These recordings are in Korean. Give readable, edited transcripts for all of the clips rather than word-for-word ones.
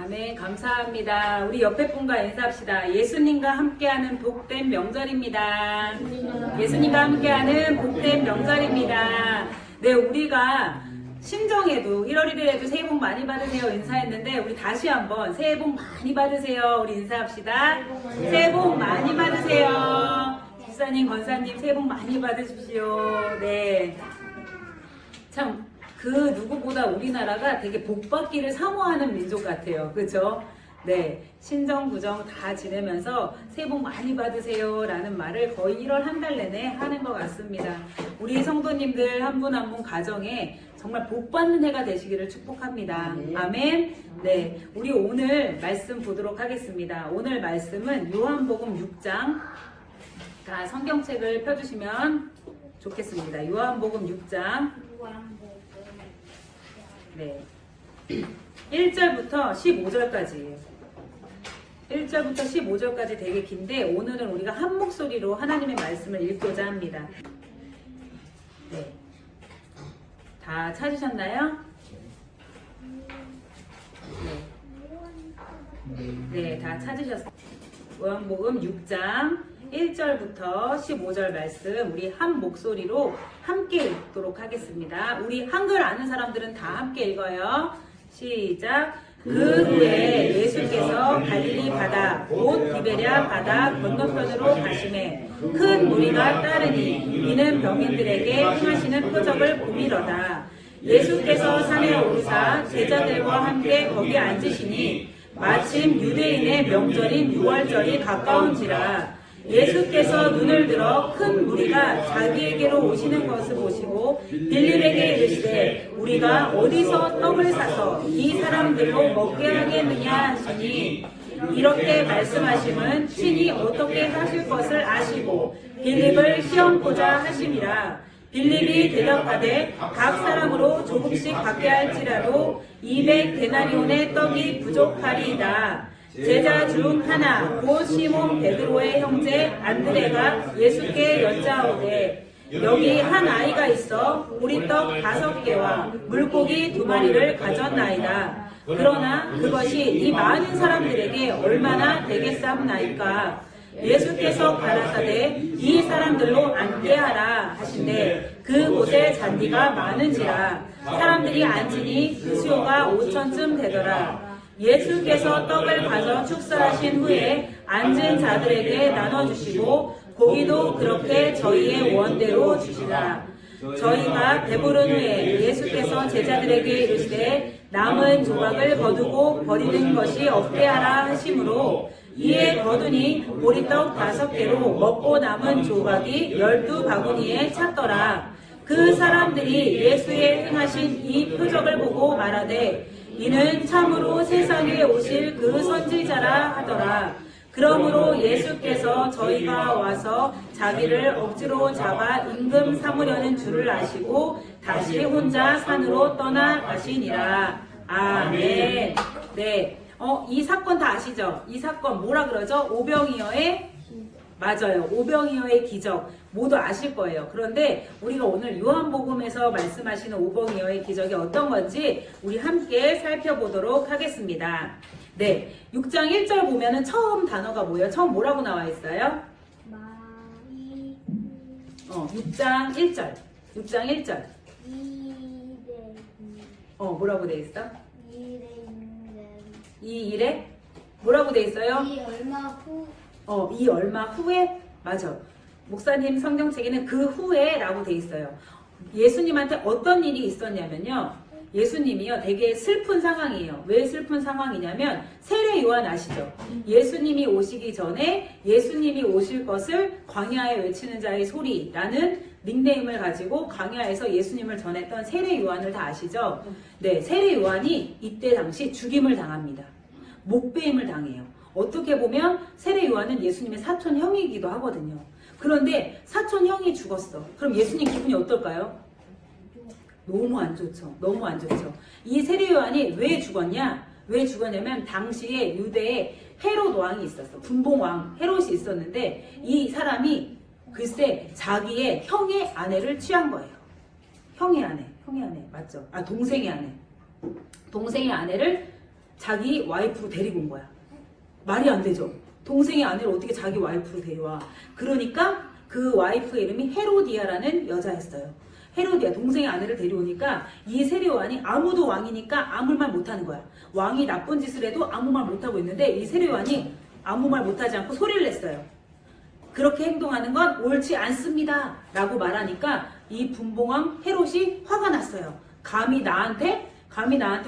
아멘. 감사합니다. 우리 옆에 분과 인사합시다. 예수님과 함께하는 복된 명절입니다. 예수님과 함께하는 복된 명절입니다. 네, 우리가 신정에도 1월 1일에도 새해 복 많이 받으세요 인사했는데 우리 다시 한번 새해 복 많이 받으세요. 우리 인사합시다. 새해 복 많이 받으세요. 집사님, 권사님 새해 복 많이 받으십시오. 네. 참 그 누구보다 우리나라가 되게 복 받기를 사모하는 민족 같아요. 그렇죠? 네. 신정, 구정 다 지내면서 새해 복 많이 받으세요 라는 말을 거의 1월 한 달 내내 하는 것 같습니다. 우리 성도님들 한 분 한 분 가정에 정말 복 받는 해가 되시기를 축복합니다. 아멘. 네. 우리 오늘 말씀 보도록 하겠습니다. 오늘 말씀은 요한복음 6장. 자, 성경책을 펴주시면 좋겠습니다. 요한복음 6장. 네. 1절부터 15절까지예요. 1절부터 15절까지 되게 긴데 오늘은 우리가 한 목소리로 하나님의 말씀을 읽고자 합니다. 네. 다 찾으셨나요? 네, 다 찾으셨어요. 요한복음 6장 1절부터 15절 말씀 우리 한 목소리로 함께 읽도록 하겠습니다. 우리 한글 아는 사람들은 다 함께 읽어요. 시작. 그 후에 예수께서 갈릴리 바다 곧 디베랴 바다 건너편으로 가시매 큰 무리가 따르니 이는 병인들에게 행하시는 표적을 보미로다. 예수께서 산에 오르사 제자들과 함께 거기 앉으시니 마침 유대인의 명절인 유월절이 가까운지라. 예수께서 눈을 들어 큰 무리가 자기에게로 오시는 것을 보시고 빌립에게 이르시되 우리가 어디서 떡을 사서 이 사람들로 먹게 하겠느냐 하시니 이렇게 말씀하심은 친히 어떻게 하실 것을 아시고 빌립을 시험보자 하심이라. 빌립이 대답하되 각 사람으로 조금씩 받게 할지라도 200데나리온의 떡이 부족하리이다. 제자 중 하나 곧 시몬 베드로의 형제 안드레가 예수께 여짜오되 여기 한 아이가 있어 보리떡 5개와 물고기 2마리를 가졌나이다. 그러나 그것이 이 많은 사람들에게 얼마나 되겠사옵나이까. 예수께서 가라사대 이 사람들로 앉게 하라 하신대 그곳에 잔디가 많은지라. 사람들이 앉으니 그 수요가 5천쯤 되더라. 예수께서 떡을 가져 축사하신 후에 앉은 자들에게 나눠주시고 고기도 그렇게 저희의 원대로 주시라. 저희가 배부른 후에 예수께서 제자들에게 이르시되 남은 조각을 거두고 버리는 것이 없게 하라 하심으로 이에 거두니 보리떡 5개로 먹고 남은 조각이 12바구니에 찼더라. 그 사람들이 예수의 행하신 이 표적을 보고 말하되 이는 참으로 세상에 오실 그 선지자라 하더라. 그러므로 예수께서 저희가 와서 자기를 억지로 잡아 임금 삼으려는 줄을 아시고 다시 혼자 산으로 떠나가시니라. 아멘. 네. 이 사건 다 아시죠? 이 사건 뭐라 그러죠? 오병이어의 맞아요. 오병이어의 기적 모두 아실 거예요. 그런데 우리가 오늘 요한복음에서 말씀하시는 오병이어의 기적이 어떤 건지 우리 함께 살펴보도록 하겠습니다. 네, 6장 1절 보면은 처음 단어가 뭐예요? 처음 뭐라고 나와 있어요? 6장 1절. 6장 1절. 뭐라고 돼 있어? 이 일에 뭐라고 돼 있어요? 이 얼마 후. 이 얼마 후에? 맞아. 목사님 성경책에는 그 후에 라고 돼 있어요. 예수님한테 어떤 일이 있었냐면요. 예수님이요 되게 슬픈 상황이에요. 왜 슬픈 상황이냐면 세례 요한 아시죠? 예수님이 오시기 전에 예수님이 오실 것을 광야에 외치는 자의 소리라는 닉네임을 가지고 광야에서 예수님을 전했던 세례 요한을 다 아시죠? 네, 세례 요한이 이때 당시 죽임을 당합니다. 목베임을 당해요. 어떻게 보면 세례 요한은 예수님의 사촌 형이기도 하거든요. 그런데 사촌 형이 죽었어. 그럼 예수님 기분이 어떨까요? 너무 안 좋죠. 너무 안 좋죠. 이 세례 요한이 왜 죽었냐? 왜 죽었냐면 당시에 유대에 헤롯 왕이 있었어. 분봉왕 헤롯이 있었는데 이 사람이 글쎄 자기의 형의 아내를 취한 거예요. 형의 아내 맞죠? 동생의 아내. 동생의 아내를 자기 와이프로 데리고 온 거야. 말이 안 되죠. 동생의 아내를 어떻게 자기 와이프로 데려와. 그러니까 그 와이프의 이름이 헤로디아라는 여자였어요. 헤로디아, 동생의 아내를 데려오니까 이 세례요한이 아무도 왕이니까 아무 말 못하는 거야. 왕이 나쁜 짓을 해도 아무 말 못하고 있는데 이 세례요한이 아무 말 못하지 않고 소리를 냈어요. 그렇게 행동하는 건 옳지 않습니다 라고 말하니까 이 분봉왕 헤롯이 화가 났어요. 감히 나한테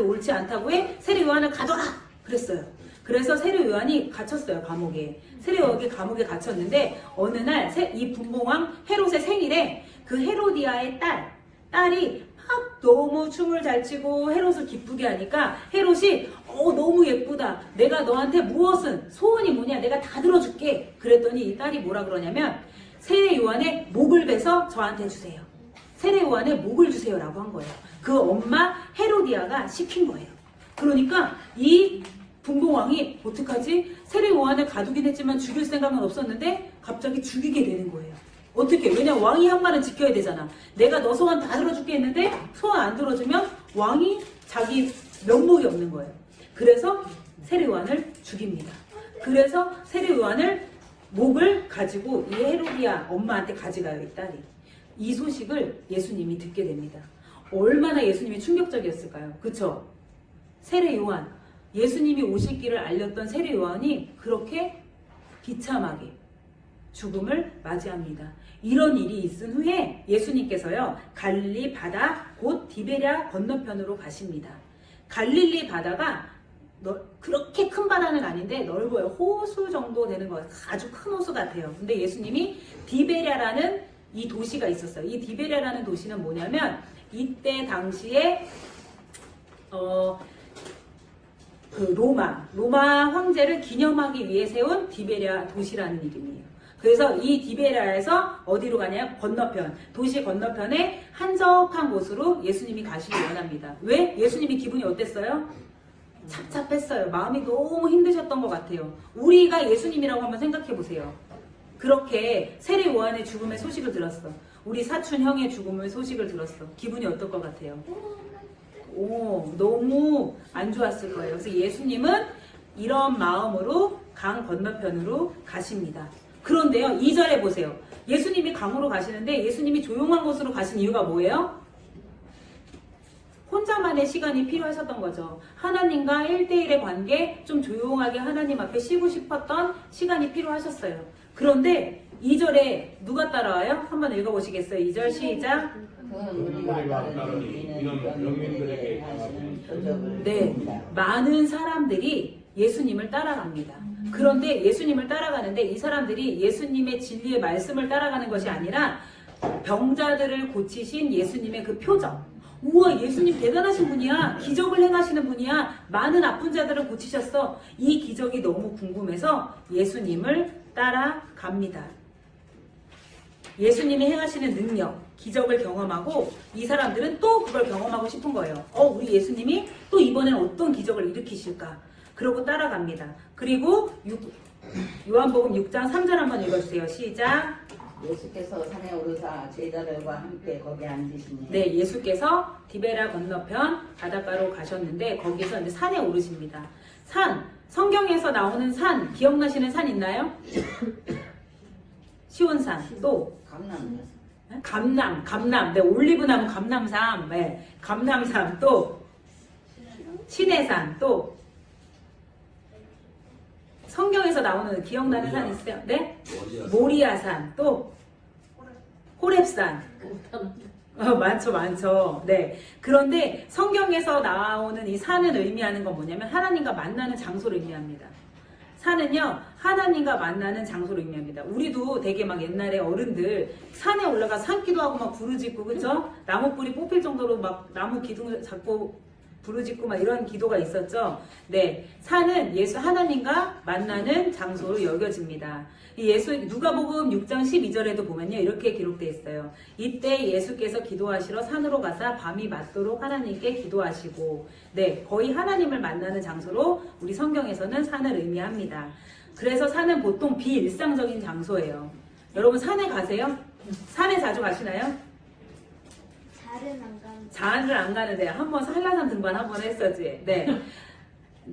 옳지 않다고 해? 세례요한을 가둬라! 그랬어요. 그래서 세례요한이 갇혔어요. 감옥에. 세례요한이 감옥에 갇혔는데 어느 날 이 분봉왕 헤롯의 생일에 그 헤로디아의 딸이 막 너무 춤을 잘 추고 헤롯을 기쁘게 하니까 헤롯이 너무 예쁘다. 내가 너한테 무엇은 소원이 뭐냐? 내가 다 들어줄게. 그랬더니 이 딸이 뭐라 그러냐면 세례 요한의 목을 베서 저한테 주세요. 세례 요한의 목을 주세요 라고 한 거예요. 그 엄마 헤로디아가 시킨 거예요. 그러니까 이 분봉왕이 어떡하지? 세례 요한을 가두긴 했지만 죽일 생각은 없었는데 갑자기 죽이게 되는 거예요. 어떻게? 왜냐면 왕이 한 말은 지켜야 되잖아. 내가 너 소원 다 들어줄게 했는데 소원 안 들어주면 왕이 자기 면목이 없는 거예요. 그래서 세례 요한을 죽입니다. 그래서 세례 요한을 목을 가지고 이 헤로디아 엄마한테 가져가요. 이 딸이. 이 소식을 예수님이 듣게 됩니다. 얼마나 예수님이 충격적이었을까요? 그쵸? 세례 요한, 예수님이 오실 길을 알렸던 세례 요한이 그렇게 비참하게 죽음을 맞이합니다. 이런 일이 있은 후에 예수님께서요, 갈릴리 바다 곧 디베랴 건너편으로 가십니다. 갈릴리 바다가 그렇게 큰 바다는 아닌데 넓어요. 호수 정도 되는 거예요. 아주 큰 호수 같아요. 근데 예수님이 디베랴라는 이 도시가 있었어요. 이 디베랴라는 도시는 뭐냐면 이때 당시에 그 로마 황제를 기념하기 위해 세운 디베랴 도시라는 이름이에요. 그래서 이 디베랴에서 어디로 가냐? 건너편, 도시 건너편에 한적한 곳으로 예수님이 가시기 원합니다. 왜? 예수님이 기분이 어땠어요? 착잡했어요. 마음이 너무 힘드셨던 것 같아요. 우리가 예수님이라고 한번 생각해 보세요. 그렇게 세례 요한의 죽음의 소식을 들었어. 우리 사촌 형의 죽음의 소식을 들었어. 기분이 어떨 것 같아요? 너무 안 좋았을 거예요. 그래서 예수님은 이런 마음으로 강 건너편으로 가십니다. 그런데요, 2절에 보세요. 예수님이 강으로 가시는데 예수님이 조용한 곳으로 가신 이유가 뭐예요? 혼자만의 시간이 필요하셨던 거죠. 하나님과 1대1의 관계, 좀 조용하게 하나님 앞에 쉬고 싶었던 시간이 필요하셨어요. 그런데 2절에 누가 따라와요? 한번 읽어보시겠어요? 2절 시작. 네, 많은 사람들이 예수님을 따라갑니다. 그런데 예수님을 따라가는데 이 사람들이 예수님의 진리의 말씀을 따라가는 것이 아니라 병자들을 고치신 예수님의 그 표정. 우와, 예수님 대단하신 분이야. 기적을 행하시는 분이야. 많은 아픈 자들을 고치셨어. 이 기적이 너무 궁금해서 예수님을 따라갑니다. 예수님이 행하시는 능력, 기적을 경험하고 이 사람들은 또 그걸 경험하고 싶은 거예요. 우리 예수님이 또 이번엔 어떤 기적을 일으키실까? 그러고 따라갑니다. 그리고 요한복음 6장 3절 한번 읽어주세요. 시작. 예수께서 산에 오르사 제자들과 함께 거기 앉으시니. 네, 예수께서 디베랴 건너편 바닷가로 가셨는데 거기서 이제 산에 오르십니다. 산, 성경에서 나오는 산, 기억나시는 산 있나요? 시온산, 또 감남, 네, 올리브나무 감남산, 네, 감남산, 또 시내산, 또 성경에서 나오는 기억나는 산 있어요? 네? 모리아산, 또 호렙산. 많죠. 네. 그런데 성경에서 나오는 이 산은 의미하는 건 뭐냐면 하나님과 만나는 장소를 의미합니다. 산은요, 하나님과 만나는 장소를 의미합니다. 우리도 되게 막 옛날에 어른들 산에 올라가 산기도 하고 막 부르짖고, 그쵸? 나무 뿌리 뽑힐 정도로 막 나무 기둥을 잡고 부르짖고 막 이런 기도가 있었죠. 네, 산은 예수 하나님과 만나는 장소로 여겨집니다. 누가복음 6장 12절에도 보면요, 이렇게 기록되어 있어요. 이때 예수께서 기도하시러 산으로 가사 밤이 맞도록 하나님께 기도하시고, 네, 거의 하나님을 만나는 장소로 우리 성경에서는 산을 의미합니다. 그래서 산은 보통 비일상적인 장소예요. 여러분 산에 가세요? 산에 자주 가시나요? 잘은 안 가는. 잘을 안 가는데 한번 한라산 등반 한번 했었지. 네.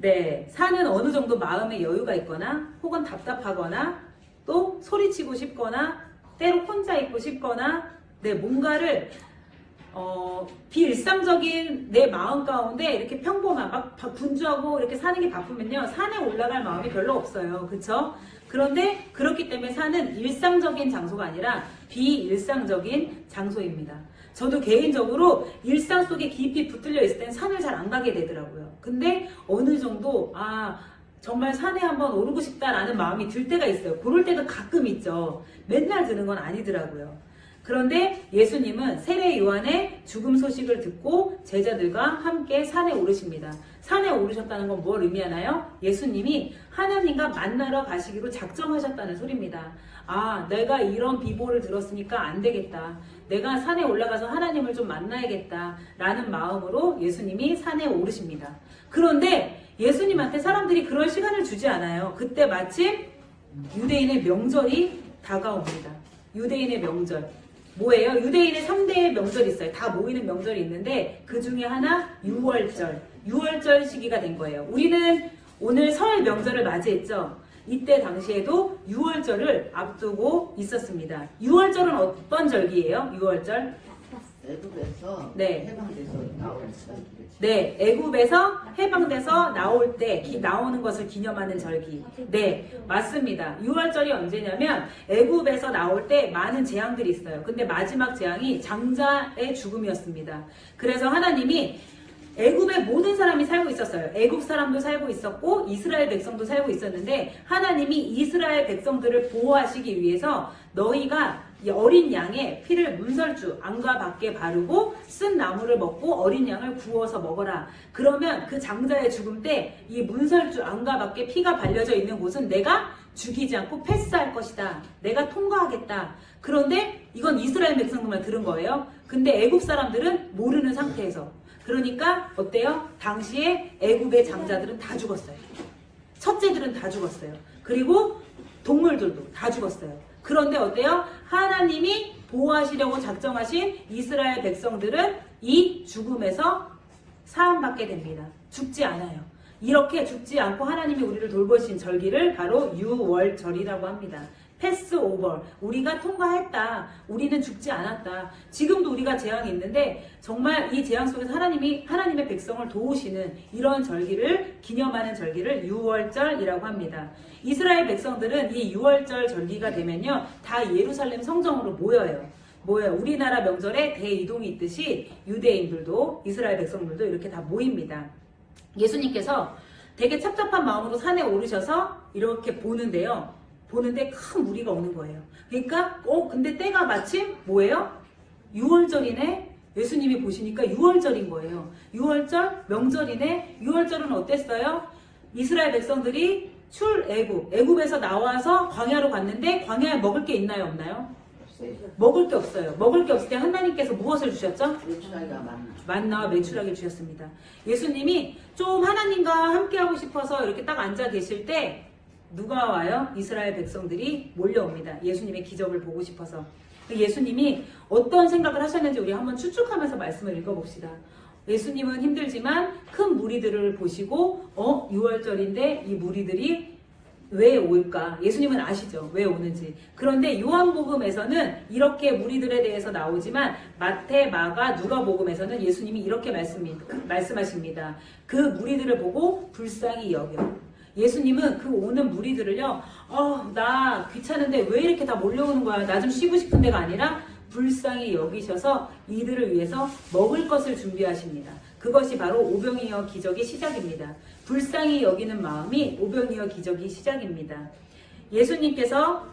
네, 산은 어느 정도 마음의 여유가 있거나 혹은 답답하거나 또 소리치고 싶거나 때로 혼자 있고 싶거나 네, 뭔가를 비일상적인 내 마음 가운데 이렇게 평범한 막 분주하고 이렇게 사는 게 바쁘면요 산에 올라갈 마음이 별로 없어요. 그쵸? 그런데 그렇기 때문에 산은 일상적인 장소가 아니라 비일상적인 장소입니다. 저도 개인적으로 일상 속에 깊이 붙들려 있을 땐 산을 잘 안 가게 되더라고요. 근데 어느 정도 정말 산에 한번 오르고 싶다라는 마음이 들 때가 있어요. 그럴 때도 가끔 있죠. 맨날 드는 건 아니더라고요. 그런데 예수님은 세례 요한의 죽음 소식을 듣고 제자들과 함께 산에 오르십니다. 산에 오르셨다는 건 뭘 의미하나요? 예수님이 하나님과 만나러 가시기로 작정하셨다는 소리입니다. 내가 이런 비보를 들었으니까 안 되겠다. 내가 산에 올라가서 하나님을 좀 만나야겠다. 라는 마음으로 예수님이 산에 오르십니다. 그런데 예수님한테 사람들이 그럴 시간을 주지 않아요. 그때 마침 유대인의 명절이 다가옵니다. 유대인의 명절. 뭐예요? 유대인의 3대의 명절이 있어요. 다 모이는 명절이 있는데 그 중에 하나 6월절. 6월절 시기가 된 거예요. 우리는 오늘 설 명절을 맞이했죠. 이때 당시에도 6월절을 앞두고 있었습니다. 6월절은 어떤 절기예요? 6월절? 애국에서 네. 해방돼서 나오셨어요. 네, 애굽에서 해방돼서 나올 때 나오는 것을 기념하는 절기. 네, 맞습니다. 6월절이 언제냐면 애굽에서 나올 때 많은 재앙들이 있어요. 근데 마지막 재앙이 장자의 죽음이었습니다. 그래서 하나님이 애굽에 모든 사람이 살고 있었어요. 애굽 사람도 살고 있었고 이스라엘 백성도 살고 있었는데 하나님이 이스라엘 백성들을 보호하시기 위해서 너희가 이 어린 양의 피를 문설주 안과 밖에 바르고 쓴 나무를 먹고 어린 양을 구워서 먹어라. 그러면 그 장자의 죽음 때 이 문설주 안과 밖에 피가 발려져 있는 곳은 내가 죽이지 않고 패스할 것이다. 내가 통과하겠다. 그런데 이건 이스라엘 백성들만 들은 거예요. 근데 애굽 사람들은 모르는 상태에서. 그러니까 어때요? 당시에 애굽의 장자들은 다 죽었어요. 첫째들은 다 죽었어요. 그리고 동물들도 다 죽었어요. 그런데 어때요? 하나님이 보호하시려고 작정하신 이스라엘 백성들은 이 죽음에서 사함받게 됩니다. 죽지 않아요. 이렇게 죽지 않고 하나님이 우리를 돌보신 절기를 바로 6월절이라고 합니다. 패스오버. 우리가 통과했다. 우리는 죽지 않았다. 지금도 우리가 재앙이 있는데 정말 이 재앙 속에서 하나님의 백성을 도우시는 이런 절기를 기념하는 절기를 6월절이라고 합니다. 이스라엘 백성들은 이 6월절 절기가 되면요. 다 예루살렘 성정으로 모여요. 우리나라 명절에 대이동이 있듯이 유대인들도 이스라엘 백성들도 이렇게 다 모입니다. 예수님께서 되게 착잡한 마음으로 산에 오르셔서 이렇게 보는데 큰 무리가 오는 거예요. 그러니까 근데 때가 마침 뭐예요? 6월절이네. 예수님이 보시니까 6월절인 거예요. 6월절 명절이네. 6월절은 어땠어요? 이스라엘 백성들이 애굽에서 나와서 광야로 갔는데 광야에 먹을 게 있나요, 없나요? 먹을 게 없어요. 먹을 게 없을 때 하나님께서 무엇을 주셨죠? 메추라기가 만나와 메추라기를 주셨습니다. 예수님이 좀 하나님과 함께하고 싶어서 이렇게 딱 앉아 계실 때 누가 와요? 이스라엘 백성들이 몰려옵니다. 예수님의 기적을 보고 싶어서. 예수님이 어떤 생각을 하셨는지 우리 한번 추측하면서 말씀을 읽어봅시다. 예수님은 힘들지만 큰 무리들을 보시고 6월절인데 이 무리들이 왜 올까? 예수님은 아시죠? 왜 오는지. 그런데 요한복음에서는 이렇게 무리들에 대해서 나오지만 마태, 마가, 누가복음에서는 예수님이 이렇게 말씀하십니다. 그 무리들을 보고 불쌍히 여겨. 예수님은 그 오는 무리들을요, 나 귀찮은데 왜 이렇게 다 몰려오는 거야? 나 좀 쉬고 싶은 데가 아니라 불쌍히 여기셔서 이들을 위해서 먹을 것을 준비하십니다. 그것이 바로 오병이어 기적의 시작입니다. 불쌍히 여기는 마음이 오병이어 기적의 시작입니다. 예수님께서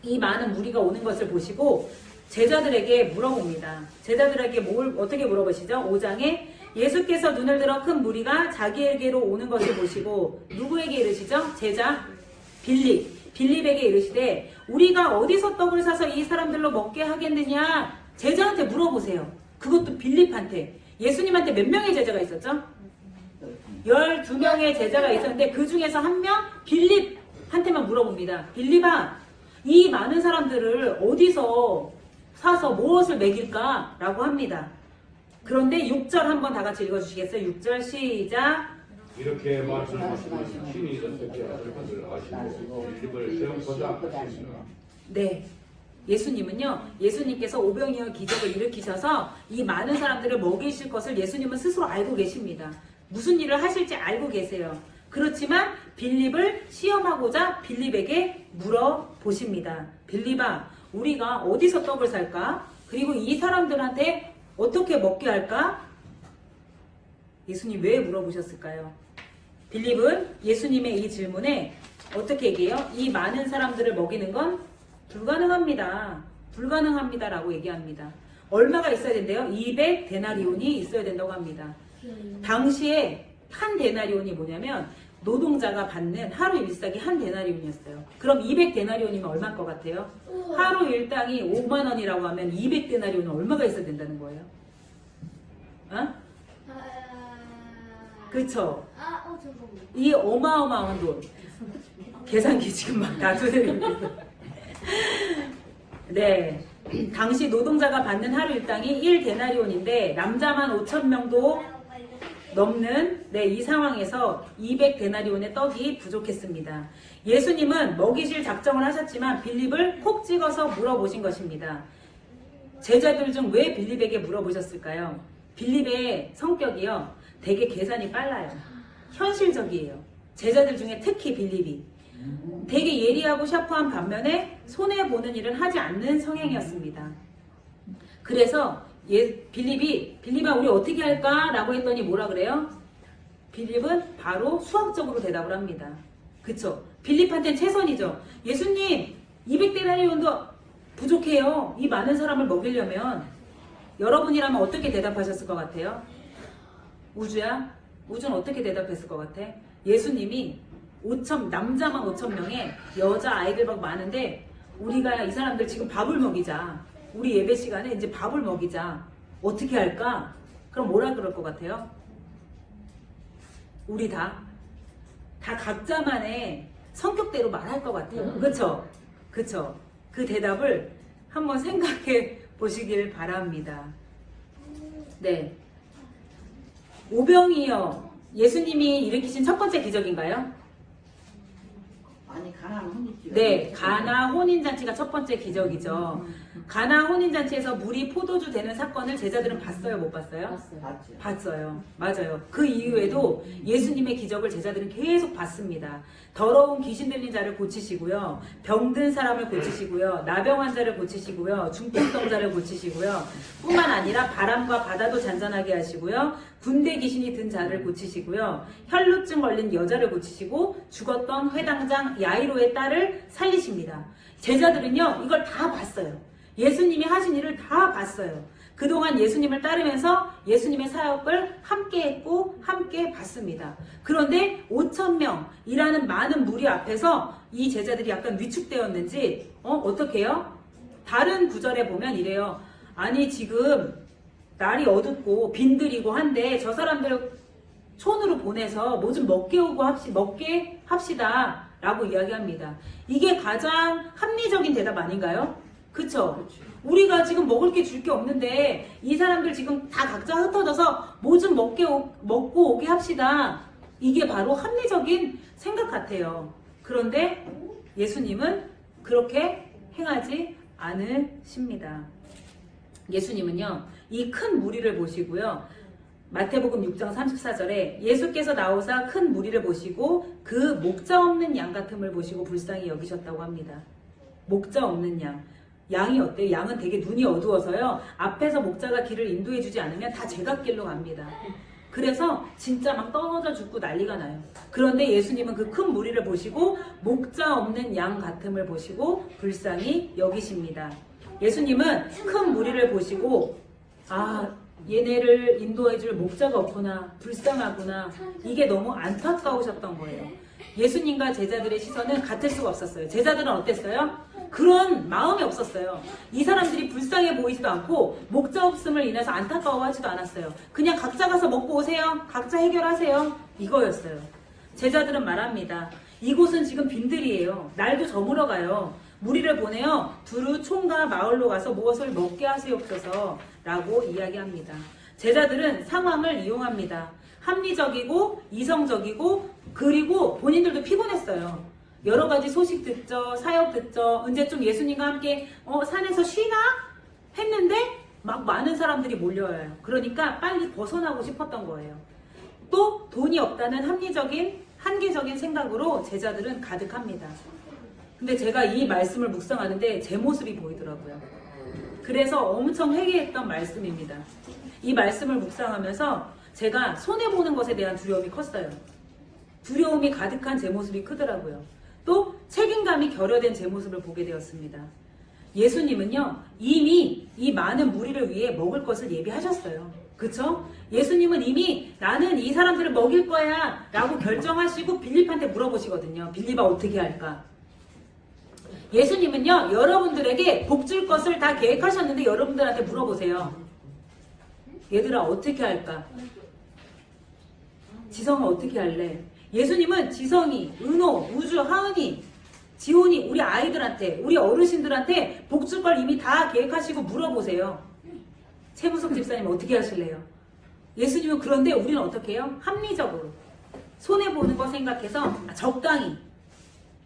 이 많은 무리가 오는 것을 보시고 제자들에게 물어봅니다. 제자들에게 어떻게 물어보시죠? 5장에 예수께서 눈을 들어 큰 무리가 자기에게로 오는 것을 보시고 누구에게 이르시죠? 제자 빌립에게 이르시되 우리가 어디서 떡을 사서 이 사람들로 먹게 하겠느냐? 제자한테 물어보세요. 그것도 빌립한테. 예수님한테 몇 명의 제자가 있었죠? 12명의 제자가 있었는데 그 중에서 한 명 빌립한테만 물어봅니다. 빌립아, 이 많은 사람들을 어디서 사서 무엇을 먹일까? 라고 합니다. 그런데 6절 한번 다 같이 읽어주시겠어요? 6절 시작. 이렇게 말씀하시면 신이 어떻게 하실 것을 아시고 빌립을 시험보다 하십니다. 네. 예수님은요, 예수님께서 오병이어 기적을 일으키셔서 이 많은 사람들을 먹이실 것을 예수님은 스스로 알고 계십니다. 무슨 일을 하실지 알고 계세요. 그렇지만 빌립을 시험하고자 빌립에게 물어보십니다. 빌립아, 우리가 어디서 떡을 살까? 그리고 이 사람들한테 어떻게 먹게 할까? 예수님 왜 물어보셨을까요? 빌립은 예수님의 이 질문에 어떻게 얘기해요? 이 많은 사람들을 먹이는 건 불가능합니다. 불가능합니다라고 얘기합니다. 얼마가 있어야 된대요? 200데나리온이 있어야 된다고 합니다. 당시에 한 데나리온이 뭐냐면 노동자가 받는 하루 일당이 한 데나리온이었어요. 그럼 200데나리온이면 얼마일 것 같아요? 하루 일당이 5만 원이라고 하면 200데나리온은 얼마가 있어야 된다는 거예요? 어? 그렇죠. 이 어마어마한 돈. 계산기 지금 막 다 두드리고 있어요. 네. 당시 노동자가 받는 하루 일당이 1데나리온인데 남자만 5,000명도 넘는 이 상황에서 200데나리온의 떡이 부족했습니다. 예수님은 먹이실 작정을 하셨지만 빌립을 콕 찍어서 물어보신 것입니다. 제자들 중 왜 빌립에게 물어보셨을까요? 빌립의 성격이요, 되게 계산이 빨라요. 현실적이에요. 제자들 중에 특히 빌립이 되게 예리하고 샤프한 반면에 손해보는 일은 하지 않는 성향이었습니다. 그래서 빌립아 우리 어떻게 할까? 라고 했더니 뭐라 그래요? 빌립은 바로 수학적으로 대답을 합니다. 그쵸? 빌립한테는 최선이죠. 예수님 200데나리온도 부족해요. 이 많은 사람을 먹이려면. 여러분이라면 어떻게 대답하셨을 것 같아요? 우주야? 우주는 어떻게 대답했을 것 같아? 예수님이 남자만 5,000명에 여자 아이들 막 많은데 우리가 이 사람들 지금 밥을 먹이자. 우리 예배 시간에 이제 밥을 먹이자. 어떻게 할까? 그럼 뭐라 그럴 것 같아요? 우리 다 각자만의 성격대로 말할 것 같아요. 그쵸? 그쵸? 그 대답을 한번 생각해 보시길 바랍니다. 네. 오병이어 예수님이 일으키신 첫 번째 기적인가요? 아니 가나안 혼인집. 네, 가나 혼인잔치가 첫 번째 기적이죠. 가나 혼인잔치에서 물이 포도주 되는 사건을 제자들은 봤어요, 못 봤어요? 봤죠. 봤어요. 맞아요. 그 이후에도 예수님의 기적을 제자들은 계속 봤습니다. 더러운 귀신 들린 자를 고치시고요. 병든 사람을 고치시고요. 나병 환자를 고치시고요. 중풍병자를 고치시고요. 뿐만 아니라 바람과 바다도 잔잔하게 하시고요. 군대 귀신이 든 자를 고치시고요. 혈루증 걸린 여자를 고치시고 죽었던 회당장 야이로의 딸을 살리십니다. 제자들은요, 이걸 다 봤어요. 예수님이 하신 일을 다 봤어요. 그동안 예수님을 따르면서 예수님의 사역을 함께 했고 함께 봤습니다. 그런데 5,000명이라는 많은 무리 앞에서 이 제자들이 약간 위축되었는지 어떻게 해요? 다른 구절에 보면 이래요. 아니 지금 날이 어둡고 빈들이고 한데 저 사람들 촌으로 보내서 뭐 좀 먹게 합시다 라고 이야기합니다. 이게 가장 합리적인 대답 아닌가요? 그쵸? 우리가 지금 먹을 게 줄 게 없는데 이 사람들 지금 다 각자 흩어져서 뭐 좀 먹고 오게 합시다. 이게 바로 합리적인 생각 같아요. 그런데 예수님은 그렇게 행하지 않으십니다. 예수님은요, 이 큰 무리를 보시고요. 마태복음 6장 34절에 예수께서 나오사 큰 무리를 보시고 그 목자 없는 양 같음을 보시고 불쌍히 여기셨다고 합니다. 목자 없는 양. 양이 어때요? 양은 되게 눈이 어두워서요. 앞에서 목자가 길을 인도해주지 않으면 다 제갓길로 갑니다. 그래서 진짜 막 떨어져 죽고 난리가 나요. 그런데 예수님은 그 큰 무리를 보시고 목자 없는 양 같음을 보시고 불쌍히 여기십니다. 예수님은 큰 무리를 보시고 얘네를 인도해줄 목자가 없구나, 불쌍하구나, 이게 너무 안타까우셨던 거예요. 예수님과 제자들의 시선은 같을 수가 없었어요. 제자들은 어땠어요? 그런 마음이 없었어요. 이 사람들이 불쌍해 보이지도 않고 목자 없음을 인해서 안타까워하지도 않았어요. 그냥 각자 가서 먹고 오세요. 각자 해결하세요. 이거였어요. 제자들은 말합니다. 이곳은 지금 빈들이에요. 날도 저물어 가요. 무리를 보내어 두루 총과 마을로 가서 무엇을 먹게 하시옵소서 라고 이야기합니다. 제자들은 상황을 이용합니다. 합리적이고 이성적이고 그리고 본인들도 피곤했어요. 여러 가지 소식 듣죠, 사역 듣죠. 이제 좀 예수님과 함께 산에서 쉬나 했는데 막 많은 사람들이 몰려와요. 그러니까 빨리 벗어나고 싶었던 거예요. 또 돈이 없다는 합리적인 한계적인 생각으로 제자들은 가득합니다. 근데 제가 이 말씀을 묵상하는데 제 모습이 보이더라고요. 그래서 엄청 회개했던 말씀입니다. 이 말씀을 묵상하면서 제가 손해보는 것에 대한 두려움이 컸어요. 두려움이 가득한 제 모습이 크더라고요. 또 책임감이 결여된 제 모습을 보게 되었습니다. 예수님은요, 이미 이 많은 무리를 위해 먹을 것을 예비하셨어요. 그쵸? 예수님은 이미 나는 이 사람들을 먹일 거야 라고 결정하시고 빌립한테 물어보시거든요. 빌립아 어떻게 할까? 예수님은요, 여러분들에게 복 줄 것을 다 계획하셨는데 여러분들한테 물어보세요. 얘들아 어떻게 할까? 지성아 어떻게 할래? 예수님은 지성이, 은호, 우주, 하은이, 지훈이 우리 아이들한테, 우리 어르신들한테 복 줄 걸 이미 다 계획하시고 물어보세요. 최무석 집사님 어떻게 하실래요? 예수님은 그런데 우리는 어떻게 해요? 합리적으로 손해보는 거 생각해서 적당히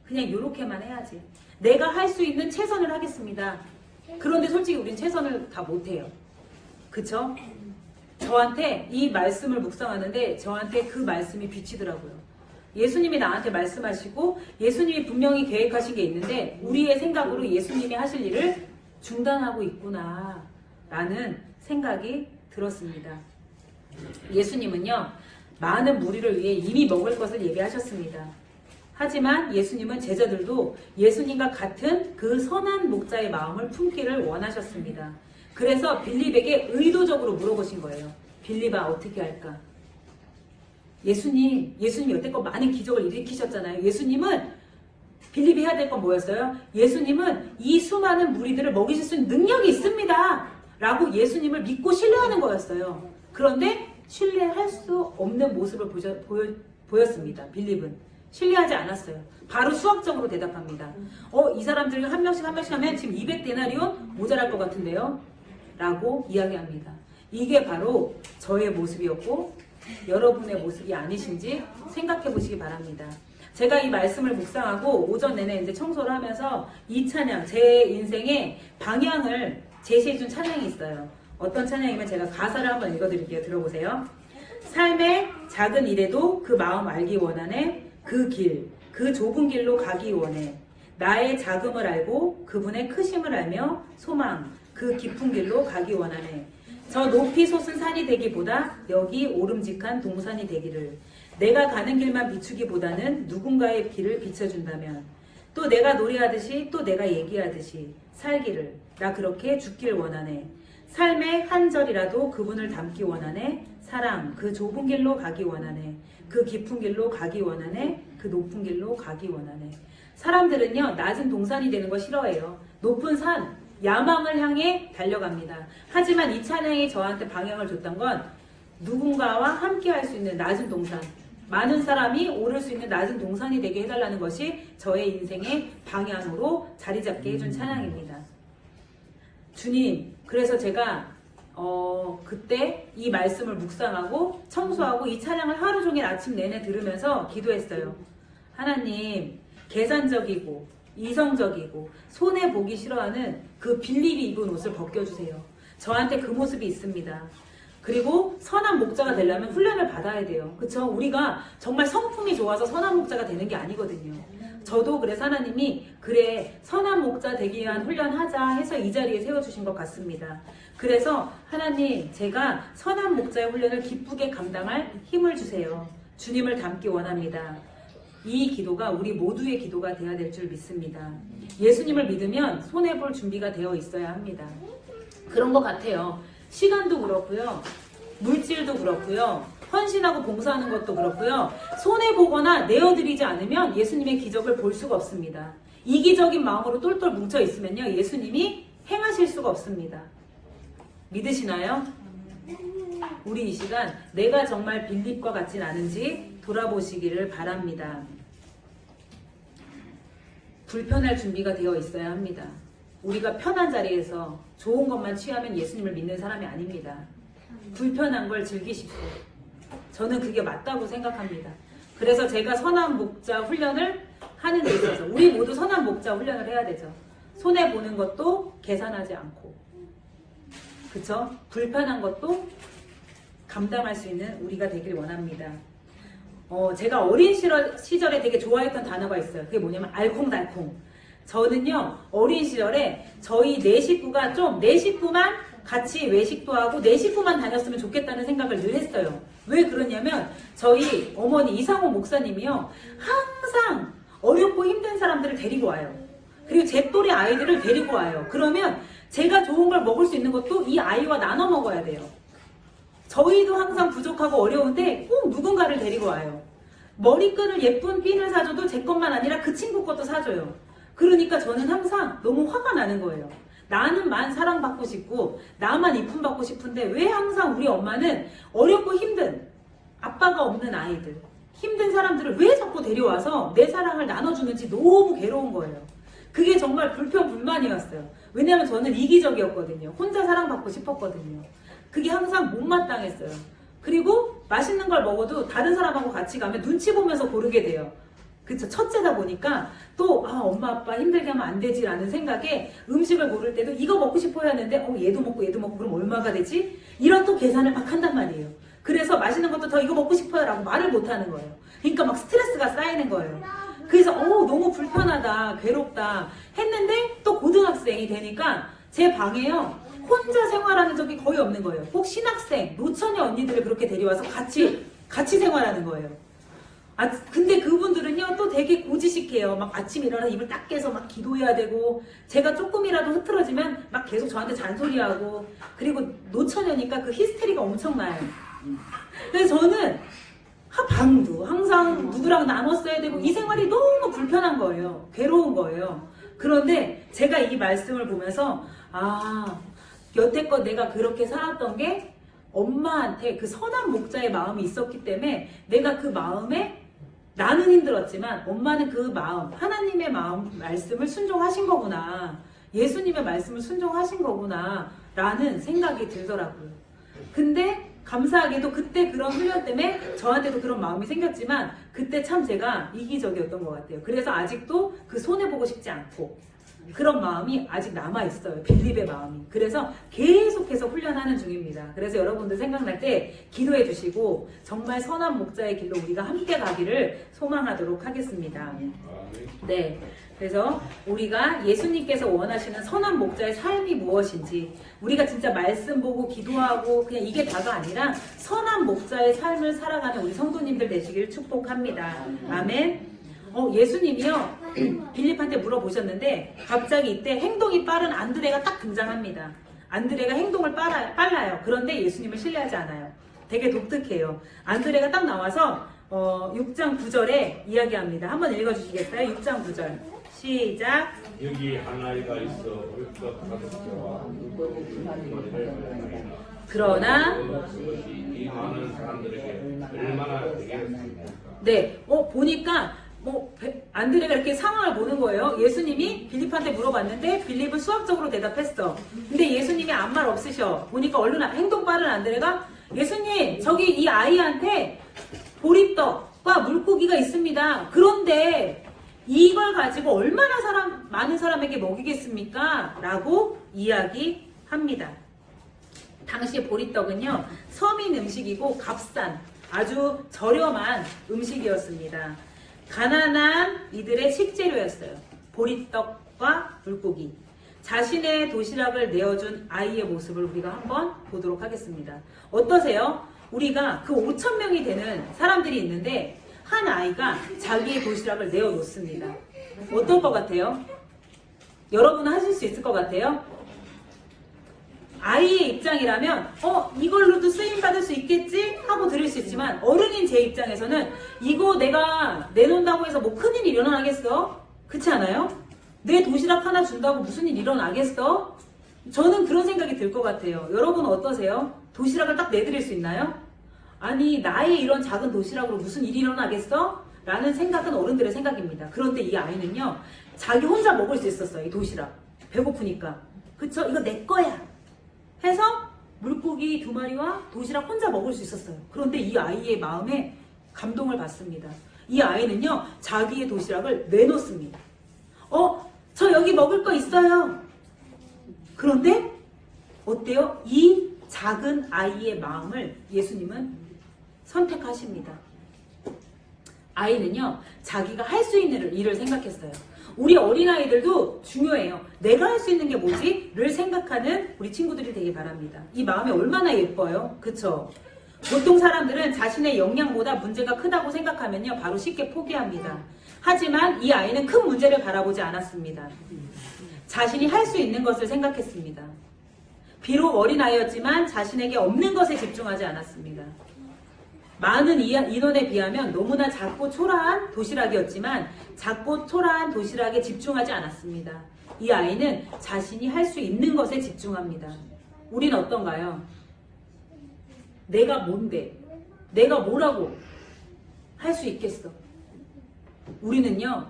그냥 요렇게만 해야지. 내가 할 수 있는 최선을 하겠습니다. 그런데 솔직히 우린 최선을 다 못해요. 그쵸? 저한테 이 말씀을 묵상하는데 저한테 그 말씀이 비치더라고요. 예수님이 나한테 말씀하시고 예수님이 분명히 계획하신 게 있는데 우리의 생각으로 예수님이 하실 일을 중단하고 있구나 라는 생각이 들었습니다. 예수님은요, 많은 무리를 위해 이미 먹을 것을 예비하셨습니다. 하지만 예수님은 제자들도 예수님과 같은 그 선한 목자의 마음을 품기를 원하셨습니다. 그래서 빌립에게 의도적으로 물어보신 거예요. 빌립아 어떻게 할까? 예수님 여태껏 많은 기적을 일으키셨잖아요. 예수님은 빌립이 해야 될 건 뭐였어요? 예수님은 이 수많은 무리들을 먹이실 수 있는 능력이 있습니다. 라고 예수님을 믿고 신뢰하는 거였어요. 그런데 신뢰할 수 없는 모습을 보였습니다. 빌립은. 신뢰하지 않았어요. 바로 수학적으로 대답합니다. 이 사람들 한 명씩 하면 지금 200데나리온 모자랄 것 같은데요? 라고 이야기합니다. 이게 바로 저의 모습이었고 여러분의 모습이 아니신지 생각해 보시기 바랍니다. 제가 이 말씀을 묵상하고 오전 내내 이제 청소를 하면서 이 찬양, 제 인생의 방향을 제시해준 찬양이 있어요. 어떤 찬양이면 제가 가사를 한번 읽어드릴게요. 들어보세요. 삶의 작은 일에도 그 마음 알기 원하네. 그 길, 그 좁은 길로 가기 원해. 나의 작음을 알고 그분의 크심을 알며 소망, 그 깊은 길로 가기 원하네. 저 높이 솟은 산이 되기보다 여기 오름직한 동산이 되기를. 내가 가는 길만 비추기보다는 누군가의 길을 비춰준다면 또 내가 노래하듯이 또 내가 얘기하듯이 살기를. 나 그렇게 죽길 원하네. 삶의 한 절이라도 그분을 닮기 원하네. 사랑, 그 좁은 길로 가기 원하네. 그 깊은 길로 가기 원하네. 그 높은 길로 가기 원하네. 사람들은요, 낮은 동산이 되는 거 싫어해요. 높은 산, 야망을 향해 달려갑니다. 하지만 이 찬양이 저한테 방향을 줬던 건 누군가와 함께 할 수 있는 낮은 동산, 많은 사람이 오를 수 있는 낮은 동산이 되게 해달라는 것이 저의 인생의 방향으로 자리 잡게 해준 찬양입니다. 주님, 그래서 제가 그때 이 말씀을 묵상하고 청소하고 이 찬양을 하루 종일 아침 내내 들으면서 기도했어요. 하나님, 계산적이고 이성적이고 손해보기 싫어하는 그 빌립이 입은 옷을 벗겨주세요. 저한테 그 모습이 있습니다. 그리고 선한 목자가 되려면 훈련을 받아야 돼요. 그쵸? 우리가 정말 성품이 좋아서 선한 목자가 되는 게 아니거든요. 저도 그래서 하나님이 그래 선한 목자 되기 위한 훈련하자 해서 이 자리에 세워주신 것 같습니다. 그래서 하나님, 제가 선한 목자의 훈련을 기쁘게 감당할 힘을 주세요. 주님을 닮기 원합니다. 이 기도가 우리 모두의 기도가 되어야 될 줄 믿습니다. 예수님을 믿으면 손해볼 준비가 되어 있어야 합니다. 그런 것 같아요. 시간도 그렇고요. 물질도 그렇고요. 헌신하고 봉사하는 것도 그렇고요. 손해보거나 내어드리지 않으면 예수님의 기적을 볼 수가 없습니다. 이기적인 마음으로 똘똘 뭉쳐 있으면요, 예수님이 행하실 수가 없습니다. 믿으시나요? 우리 이 시간 내가 정말 빌립과 같진 않은지 돌아보시기를 바랍니다. 불편할 준비가 되어 있어야 합니다. 우리가 편한 자리에서 좋은 것만 취하면 예수님을 믿는 사람이 아닙니다. 불편한 걸 즐기십시오. 저는 그게 맞다고 생각합니다. 그래서 제가 선한 목자 훈련을 하는 데 있어서 우리 모두 선한 목자 훈련을 해야 되죠. 손해보는 것도 계산하지 않고, 그쵸? 불편한 것도 감당할 수 있는 우리가 되길 원합니다. 제가 어린 시절에 되게 좋아했던 단어가 있어요. 그게 뭐냐면 알콩달콩. 저는요, 어린 시절에 저희 네 식구만 같이 외식도 하고 네 식구만 다녔으면 좋겠다는 생각을 늘 했어요. 왜 그러냐면 저희 어머니 이상호 목사님이요, 항상 어렵고 힘든 사람들을 데리고 와요. 그리고 제 또래 아이들을 데리고 와요. 그러면 제가 좋은 걸 먹을 수 있는 것도 이 아이와 나눠 먹어야 돼요. 저희도 항상 부족하고 어려운데 꼭 누군가를 데리고 와요. 머리끈을 예쁜 핀을 사줘도 제 것만 아니라 그 친구 것도 사줘요. 그러니까 저는 항상 너무 화가 나는 거예요. 나는만 사랑받고 싶고 나만 이쁨 받고 싶은데 왜 항상 우리 엄마는 어렵고 힘든 아빠가 없는 아이들, 힘든 사람들을 왜 자꾸 데려와서 내 사랑을 나눠주는지 너무 괴로운 거예요. 그게 정말 불평불만이었어요. 왜냐하면 저는 이기적이었거든요. 혼자 사랑받고 싶었거든요. 그게 항상 못마땅했어요. 그리고 맛있는 걸 먹어도 다른 사람하고 같이 가면 눈치 보면서 고르게 돼요. 그쵸? 첫째다 보니까 또 엄마 아빠 힘들게 하면 안 되지라는 생각에 음식을 고를 때도 이거 먹고 싶어야 하는데 얘도 먹고 그럼 얼마가 되지? 이런 또 계산을 막 한단 말이에요. 그래서 맛있는 것도 더 이거 먹고 싶어요 라고 말을 못 하는 거예요. 그러니까 막 스트레스가 쌓이는 거예요. 그래서 너무 불편하다, 괴롭다 했는데 또 고등학생이 되니까 제 방에요, 혼자 생활하는 적이 거의 없는 거예요. 꼭 신학생, 노처녀 언니들을 그렇게 데려와서 같이 생활하는 거예요. 근데 그분들은요, 또 되게 고지식해요. 막 아침 일어나 입을 딱 깨서 막 기도해야 되고, 제가 조금이라도 흐트러지면 막 계속 저한테 잔소리하고, 그리고 노처녀니까 그 히스테리가 엄청나요. 그래서 저는 방도 항상 누구랑 나눴어야 되고, 이 생활이 너무 불편한 거예요. 괴로운 거예요. 그런데 제가 이 말씀을 보면서, 여태껏 내가 그렇게 살았던 게 엄마한테 그 선한 목자의 마음이 있었기 때문에 내가 그 마음에 나는 힘들었지만 엄마는 그 마음, 하나님의 마음, 말씀을 순종하신 거구나. 예수님의 말씀을 순종하신 거구나. 라는 생각이 들더라고요. 근데 감사하게도 그때 그런 훈련 때문에 저한테도 그런 마음이 생겼지만 그때 참 제가 이기적이었던 것 같아요. 그래서 아직도 그 손해보고 싶지 않고 그런 마음이 아직 남아있어요. 빌립의 마음이. 그래서 계속해서 훈련하는 중입니다. 그래서 여러분들 생각날 때 기도해 주시고 정말 선한 목자의 길로 우리가 함께 가기를 소망하도록 하겠습니다. 네. 그래서 우리가 예수님께서 원하시는 선한 목자의 삶이 무엇인지, 우리가 진짜 말씀 보고 기도하고 그냥 이게 다가 아니라 선한 목자의 삶을 살아가는 우리 성도님들 되시기를 축복합니다. 아멘. 예수님이요, 빌립한테 물어보셨는데 갑자기 이때 행동이 빠른 안드레가 딱 등장합니다. 안드레가 행동을 빨라요. 그런데 예수님을 신뢰하지 않아요. 되게 독특해요. 안드레가 딱 나와서 6장 9절에 이야기합니다. 한번 읽어주시겠어요? 6장 9절 시작. 여기 한 아이가 있어 그러나 이 많은 사람들에게 얼마나 되겠습니까? 네, 보니까 안드레가 이렇게 상황을 보는 거예요. 예수님이 빌립한테 물어봤는데 빌립은 수학적으로 대답했어. 근데 예수님이 아무 말 없으셔. 보니까 얼른 행동 빠른 안드레가 예수님, 저기 이 아이한테 보리떡과 물고기가 있습니다. 그런데 이걸 가지고 얼마나 많은 사람에게 먹이겠습니까? 라고 이야기합니다. 당시 보리떡은요, 서민 음식이고 값싼 아주 저렴한 음식이었습니다. 가난한 이들의 식재료였어요. 보리떡과 물고기. 자신의 도시락을 내어준 아이의 모습을 우리가 한번 보도록 하겠습니다. 어떠세요? 우리가 그 5,000명이 되는 사람들이 있는데 한 아이가 자기의 도시락을 내어놓습니다. 어떨 것 같아요? 여러분은 하실 수 있을 것 같아요? 아이의 입장이라면 이걸로도 쓰임받을 수 있겠지? 하고 들을 수 있지만 어른인 제 입장에서는 이거 내가 내놓는다고 해서 뭐 큰일이 일어나겠어? 그렇지 않아요? 내 도시락 하나 준다고 무슨 일 일어나겠어? 저는 그런 생각이 들 것 같아요. 여러분 어떠세요? 도시락을 딱 내드릴 수 있나요? 아니 나의 이런 작은 도시락으로 무슨 일이 일어나겠어? 라는 생각은 어른들의 생각입니다. 그런데 이 아이는요, 자기 혼자 먹을 수 있었어요. 이 도시락. 배고프니까. 그쵸? 이거 내 거야 해서 물고기 2마리와 도시락 혼자 먹을 수 있었어요. 그런데 이 아이의 마음에 감동을 받습니다. 이 아이는요, 자기의 도시락을 내놓습니다. 저 여기 먹을 거 있어요. 그런데 어때요? 이 작은 아이의 마음을 예수님은 선택하십니다. 아이는요, 자기가 할 수 있는 일을 생각했어요. 우리 어린아이들도 중요해요. 내가 할 수 있는 게 뭐지? 를 생각하는 우리 친구들이 되길 바랍니다. 이 마음이 얼마나 예뻐요. 그쵸? 보통 사람들은 자신의 역량보다 문제가 크다고 생각하면요, 바로 쉽게 포기합니다. 하지만 이 아이는 큰 문제를 바라보지 않았습니다. 자신이 할 수 있는 것을 생각했습니다. 비록 어린아이였지만 자신에게 없는 것에 집중하지 않았습니다. 많은 인원에 비하면 너무나 작고 초라한 도시락이었지만 작고 초라한 도시락에 집중하지 않았습니다. 이 아이는 자신이 할 수 있는 것에 집중합니다. 우린 어떤가요? 내가 뭔데? 내가 뭐라고 할 수 있겠어? 우리는요,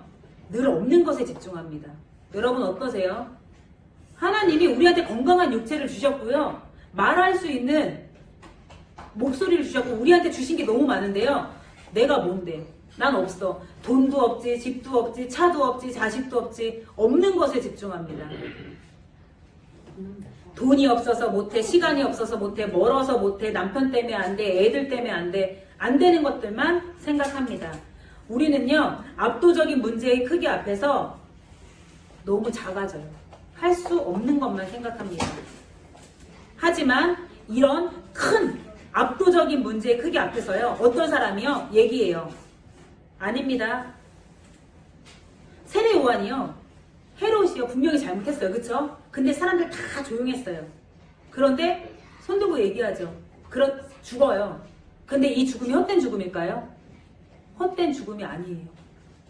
늘 없는 것에 집중합니다. 여러분 어떠세요? 하나님이 우리한테 건강한 육체를 주셨고요. 말할 수 있는 목소리를 주셨고 우리한테 주신 게 너무 많은데요. 내가 뭔데? 난 없어. 돈도 없지, 집도 없지, 차도 없지, 자식도 없지. 없는 것에 집중합니다. 돈이 없어서 못해, 시간이 없어서 못해, 멀어서 못해, 남편 때문에 안 돼, 애들 때문에 안 돼. 안 되는 것들만 생각합니다. 우리는요, 압도적인 문제의 크기 앞에서 너무 작아져요. 할 수 없는 것만 생각합니다. 하지만 이런 큰 압도적인 문제의 크기 앞에서요, 어떤 사람이요, 얘기해요. 아닙니다. 세례 요한이요, 헤롯이요, 분명히 잘못했어요. 그쵸? 근데 사람들 다 조용했어요. 그런데 손들고 얘기하죠. 죽어요. 근데 이 죽음이 헛된 죽음일까요? 헛된 죽음이 아니에요.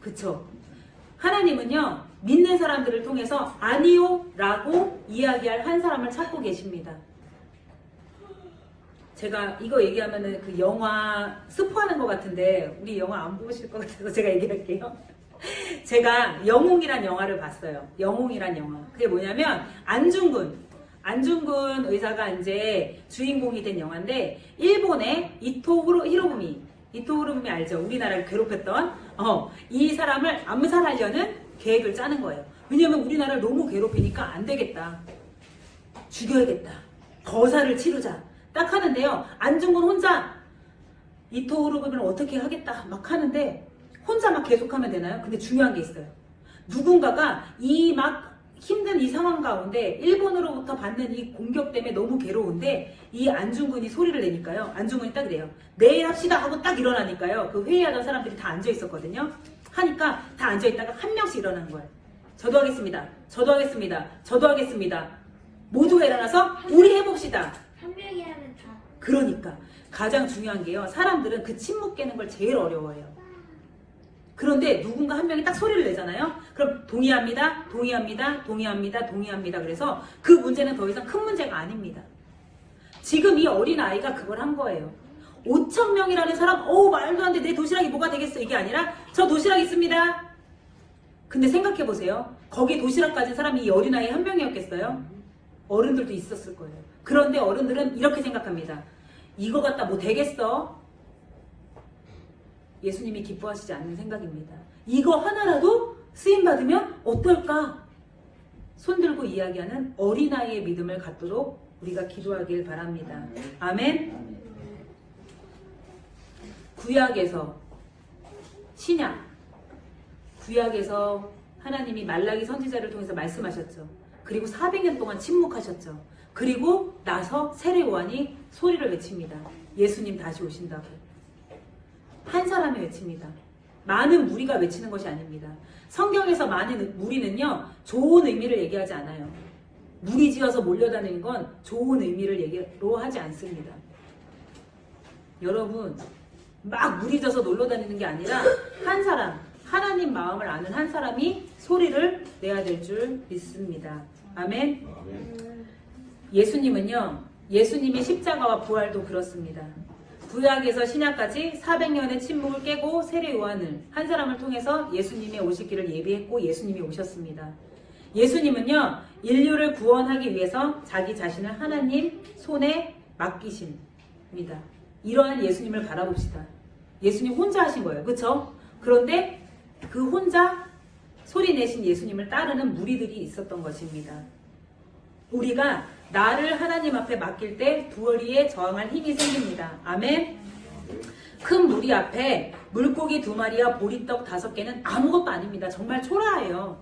그쵸? 하나님은요, 믿는 사람들을 통해서 아니요 라고 이야기할 한 사람을 찾고 계십니다. 제가 이거 얘기하면은 그 영화 스포하는 것 같은데 우리 영화 안 보실 것 같아서 제가 얘기할게요. 제가 영웅이란 영화를 봤어요. 영웅이란 영화. 그게 뭐냐면 안중근 의사가 이제 주인공이 된 영화인데, 일본의 이토 히로부미 알죠? 우리나라를 괴롭혔던 이 사람을 암살하려는 계획을 짜는 거예요. 왜냐면 우리나라를 너무 괴롭히니까 안 되겠다. 죽여야겠다. 거사를 치르자. 딱 하는데요. 안중근 혼자 이토 히로부미를 어떻게 하겠다 막 하는데 혼자 막 계속하면 되나요? 근데 중요한 게 있어요. 누군가가 이 막 힘든 이 상황 가운데 일본으로부터 받는 이 공격 때문에 너무 괴로운데 이 안중근이 소리를 내니까요. 안중근이 딱 이래요. 내일 합시다 하고 딱 일어나니까요. 그 회의하던 사람들이 다 앉아 있었거든요. 하니까 다 앉아 있다가 한 명씩 일어나는 거예요. 저도 하겠습니다. 저도 하겠습니다. 저도 하겠습니다. 모두가 일어나서 우리 해봅시다. 한 명이 하면 다. 그러니까 가장 중요한 게요. 사람들은 그 침묵 깨는 걸 제일 어려워해요. 그런데 누군가 한 명이 딱 소리를 내잖아요. 그럼 동의합니다. 동의합니다. 동의합니다. 동의합니다. 그래서 그 문제는 더 이상 큰 문제가 아닙니다. 지금 이 어린아이가 그걸 한 거예요. 5,000명이라는 사람, 말도 안 돼. 내 도시락이 뭐가 되겠어. 이게 아니라 저 도시락 있습니다. 근데 생각해보세요. 거기에 도시락 가진 사람이 이 어린아이 한 명이었겠어요? 어른들도 있었을 거예요. 그런데 어른들은 이렇게 생각합니다. 이거 갖다 뭐 되겠어? 예수님이 기뻐하시지 않는 생각입니다. 이거 하나라도 쓰임받으면 어떨까? 손들고 이야기하는 어린아이의 믿음을 갖도록 우리가 기도하길 바랍니다. 아멘. 구약에서 신약, 구약에서 하나님이 말라기 선지자를 통해서 말씀하셨죠. 그리고 400년 동안 침묵하셨죠. 그리고 나서 세례 요한이 소리를 외칩니다. 예수님 다시 오신다고. 한 사람이 외칩니다. 많은 무리가 외치는 것이 아닙니다. 성경에서 많은 무리는요, 좋은 의미를 얘기하지 않아요. 무리지어서 몰려다니는 건 좋은 의미를 얘기로 하지 않습니다. 여러분, 막 무리져서 놀러다니는 게 아니라 한 사람, 하나님 마음을 아는 한 사람이 소리를 내야 될 줄 믿습니다. 아멘. 예수님은요, 예수님의 십자가와 부활도 그렇습니다. 구약에서 신약까지 400년의 침묵을 깨고 세례 요한을 한 사람을 통해서 예수님의 오시기를 예비했고 예수님이 오셨습니다. 예수님은요, 인류를 구원하기 위해서 자기 자신을 하나님 손에 맡기십니다. 이러한 예수님을 바라봅시다. 예수님 혼자 하신 거예요. 그쵸? 그런데 그 혼자 소리 내신 예수님을 따르는 무리들이 있었던 것입니다. 우리가 나를 하나님 앞에 맡길 때 부어리에 저항할 힘이 생깁니다. 아멘. 큰 무리 앞에 물고기 2마리와 보리떡 5개는 아무것도 아닙니다. 정말 초라해요.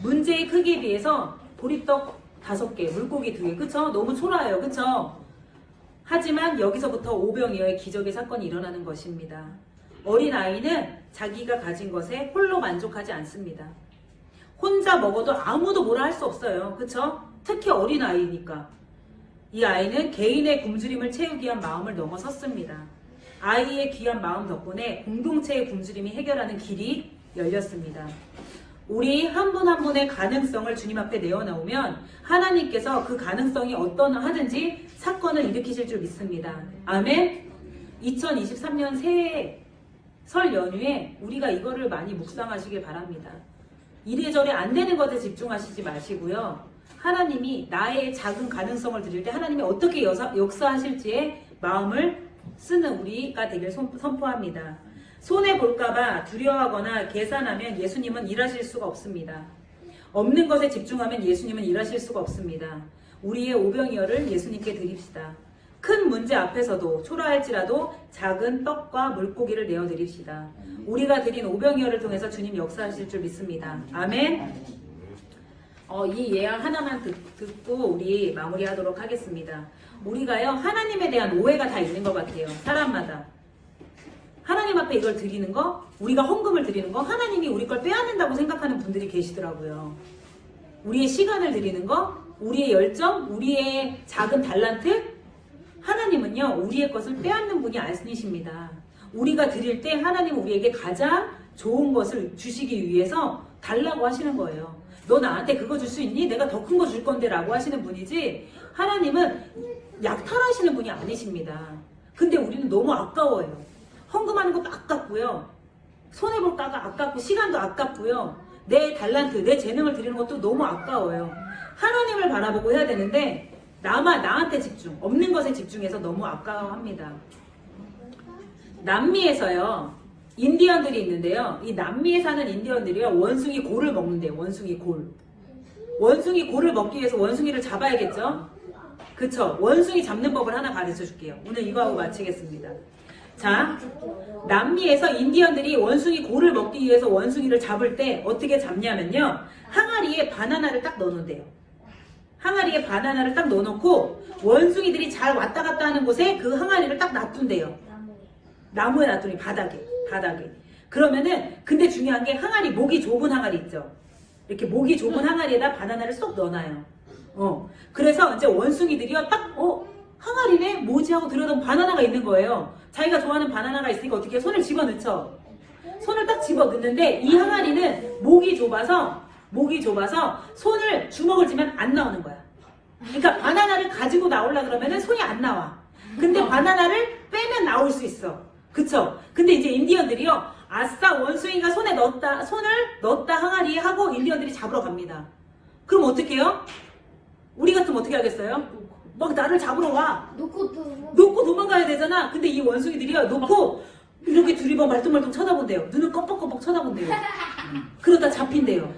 문제의 크기에 비해서 보리떡 5개, 물고기 2개, 그쵸? 너무 초라해요. 그쵸? 하지만 여기서부터 오병이어의 기적의 사건이 일어나는 것입니다. 어린아이는 자기가 가진 것에 홀로 만족하지 않습니다. 혼자 먹어도 아무도 뭐라 할 수 없어요. 그쵸? 특히 어린아이니까. 이 아이는 개인의 굶주림을 채우기 위한 마음을 넘어섰습니다. 아이의 귀한 마음 덕분에 공동체의 굶주림이 해결하는 길이 열렸습니다. 우리 한 분 한 분의 가능성을 주님 앞에 내어놓으면 하나님께서 그 가능성이 어떤 하든지 사건을 일으키실 줄 믿습니다. 아멘. 2023년 새해 설 연휴에 우리가 이거를 많이 묵상하시길 바랍니다. 이래저래 안 되는 것에 집중하시지 마시고요. 하나님이 나의 작은 가능성을 드릴 때 하나님이 어떻게 역사하실지에 마음을 쓰는 우리가 되길 선포합니다. 손해볼까봐 두려워하거나 계산하면 예수님은 일하실 수가 없습니다. 없는 것에 집중하면 예수님은 일하실 수가 없습니다. 우리의 오병이어를 예수님께 드립시다. 큰 문제 앞에서도 초라할지라도 작은 떡과 물고기를 내어드립시다. 우리가 드린 오병이어를 통해서 주님 역사하실 줄 믿습니다. 아멘. 이 예언 하나만 듣고 우리 마무리하도록 하겠습니다. 우리가요, 하나님에 대한 오해가 다 있는 것 같아요. 사람마다. 하나님 앞에 이걸 드리는 거, 우리가 헌금을 드리는 거, 하나님이 우리 걸 빼앗는다고 생각하는 분들이 계시더라고요. 우리의 시간을 드리는 거, 우리의 열정, 우리의 작은 달란트, 하나님은요, 우리의 것을 빼앗는 분이 아니십니다. 우리가 드릴 때 하나님은 우리에게 가장 좋은 것을 주시기 위해서 달라고 하시는 거예요. 너 나한테 그거 줄 수 있니? 내가 더 큰 거 줄 건데 라고 하시는 분이지, 하나님은 약탈하시는 분이 아니십니다. 근데 우리는 너무 아까워요. 헌금하는 것도 아깝고요. 손해볼까가 아깝고, 시간도 아깝고요. 내 달란트, 내 재능을 드리는 것도 너무 아까워요. 하나님을 바라보고 해야 되는데 나한테 집중, 없는 것에 집중해서 너무 아까워합니다. 남미에서요, 인디언들이 있는데요. 이 남미에 사는 인디언들이요, 원숭이 골을 먹는데요. 원숭이 골. 원숭이 골을 먹기 위해서 원숭이를 잡아야겠죠? 그쵸? 원숭이 잡는 법을 하나 가르쳐 줄게요. 오늘 이거 하고 마치겠습니다. 자, 남미에서 인디언들이 원숭이 골을 먹기 위해서 원숭이를 잡을 때 어떻게 잡냐면요, 항아리에 바나나를 딱 넣어놓는데요. 항아리에 바나나를 딱 넣어놓고 원숭이들이 잘 왔다 갔다 하는 곳에 그 항아리를 딱 놔둔대요. 나무에 놔두니, 바닥에. 그러면은, 근데 중요한 게 항아리, 목이 좁은 항아리 있죠? 이렇게 목이 좁은 항아리에다 바나나를 쏙 넣어놔요. 그래서 이제 원숭이들이요, 딱, 항아리네? 뭐지? 하고 들여다보면 바나나가 있는 거예요. 자기가 좋아하는 바나나가 있으니까 어떻게 해요? 손을 집어넣죠? 손을 딱 집어넣는데 이 항아리는 목이 좁아서 손을 주먹을 쥐면 안 나오는 거야. 그러니까 바나나를 가지고 나오려 그러면은 손이 안 나와. 근데 바나나를 빼면 나올 수 있어. 그쵸? 근데 이제 인디언들이요, 아싸, 원숭이가 손을 넣었다 항아리에 하고 인디언들이 잡으러 갑니다. 그럼 어떻게 해요? 우리 같으면 어떻게 하겠어요? 막 나를 잡으러 와. 놓고 도망가야 되잖아. 근데 이 원숭이들이요, 놓고 이렇게 둘이 막 말똥말똥 쳐다본대요. 눈을 껌뻑껌뻑 쳐다본대요. 그러다 잡힌대요.